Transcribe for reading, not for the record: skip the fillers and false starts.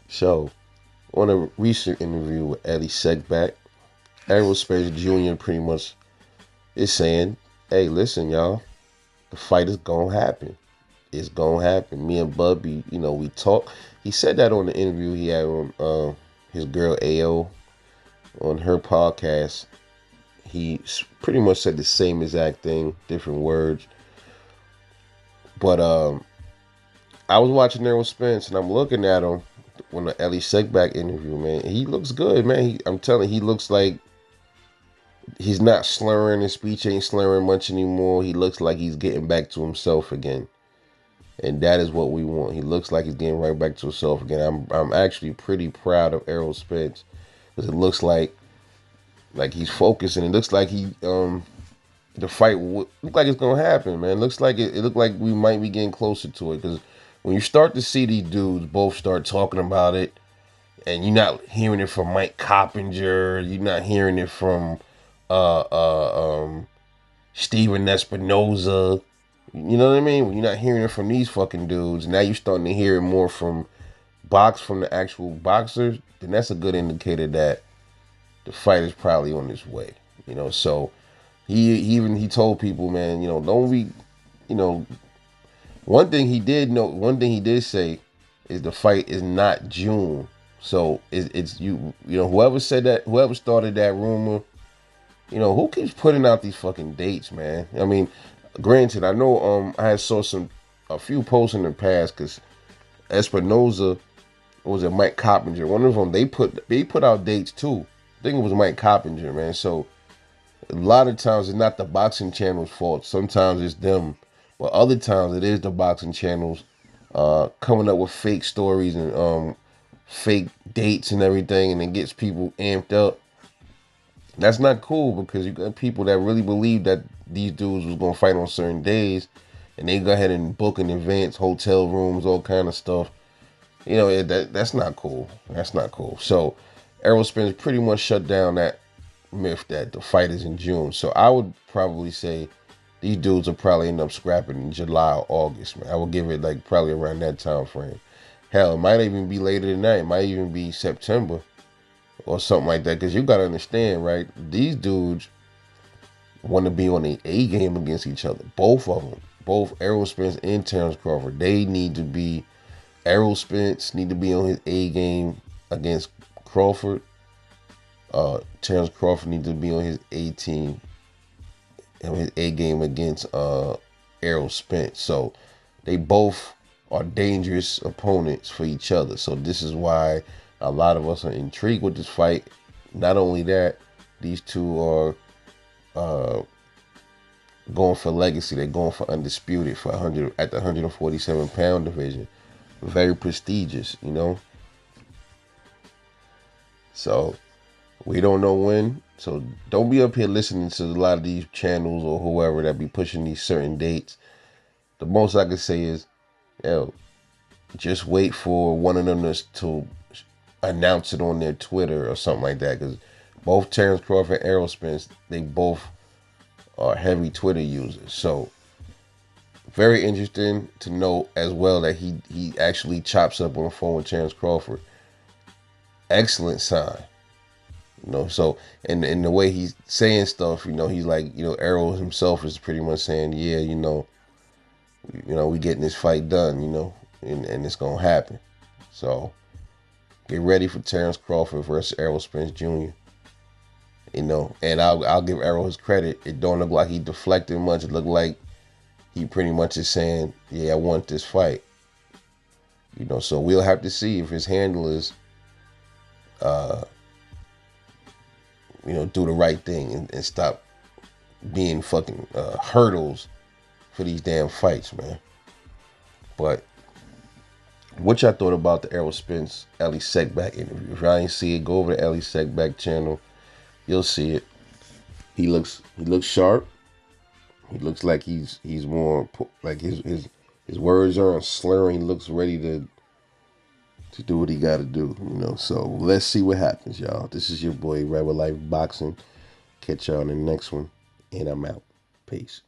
So, on a recent interview with Eddie Segback, Errol Spence Jr. pretty much is saying, hey, listen, y'all, the fight is going to happen. It's going to happen. Me and Bubby, we talk. He said that on the interview he had on his girl AO on her podcast. He pretty much said the same exact thing, different words. But I was watching Errol Spence and I'm looking at him on the Ellie Segback interview, man. He looks good, man. I'm telling you, he looks like he's not slurring. His speech ain't slurring much anymore. He looks like he's getting back to himself again. And that is what we want. He looks like he's getting right back to himself again. I'm actually pretty proud of Errol Spence because it looks like he's focusing. It looks like the fight look like it's gonna happen, man. It looked like we might be getting closer to it because when you start to see these dudes both start talking about it, and you're not hearing it from Mike Coppinger, you're not hearing it from uh, uh, um, Steven Espinoza. You know what I mean? When you're not hearing it from these fucking dudes, now you're starting to hear it more from the actual boxers. Then that's a good indicator that the fight is probably on its way. So he told people, man, don't be, you know, one thing he did say is the fight is not June. So it's whoever said that, whoever started that rumor, who keeps putting out these fucking dates, man? I mean, granted, I know I had saw a few posts in the past because Espinoza, was it Mike Coppinger? One of them they put out dates too. I think it was Mike Coppinger, man. So a lot of times it's not the boxing channel's fault. Sometimes it's them, but other times it is the boxing channels coming up with fake stories and fake dates and everything, and it gets people amped up. That's not cool because you got people that really believe that these dudes was gonna fight on certain days, and they go ahead and book in advance hotel rooms, all kind of stuff. That's not cool. That's not cool. So Errol Spence pretty much shut down that myth that the fight is in June. So I would probably say these dudes will probably end up scrapping in July or August, man. I would give it like probably around that time frame. Hell, it might even be later than that. It might even be September or something like that. Because you got to understand, right? These dudes want to be on the A game against each other. Both of them. Both Errol Spence and Terence Crawford. Errol Spence need to be on his A game against Crawford. Terence Crawford needs to be on his A team and his A game against Errol Spence. So they both are dangerous opponents for each other. So this is why a lot of us are intrigued with this fight. Not only that, these two are going for legacy. They're going for undisputed for 100 at the 147-pound division. Very prestigious, So we don't know when. So don't be up here listening to a lot of these channels or whoever that be pushing these certain dates. The most I can say is, just wait for one of them to announce it on their Twitter or something like that. Because both Terence Crawford and Errol Spence, they both are heavy Twitter users. So very interesting to know as well that he actually chops up on the phone with Terence Crawford. Excellent sign. So and the way he's saying stuff, he's like, Errol himself is pretty much saying, yeah, we getting this fight done, and it's gonna happen. So get ready for Terence Crawford versus Errol Spence Jr. And I'll give Errol his credit. It don't look like he deflected much. It looked like he pretty much is saying, yeah, I want this fight. So we'll have to see if his handlers do the right thing and stop being fucking hurdles for these damn fights, man. But what y'all thought about the Errol Spence Ellie Segback interview? If y'all ain't see it, go over to Ellie Segback channel. You'll see it. He looks sharp. He looks like he's more like his words aren't slurring. He looks ready to do what he got to do, So let's see what happens, y'all. This is your boy Rebel Life Boxing. Catch y'all in the next one, and I'm out. Peace.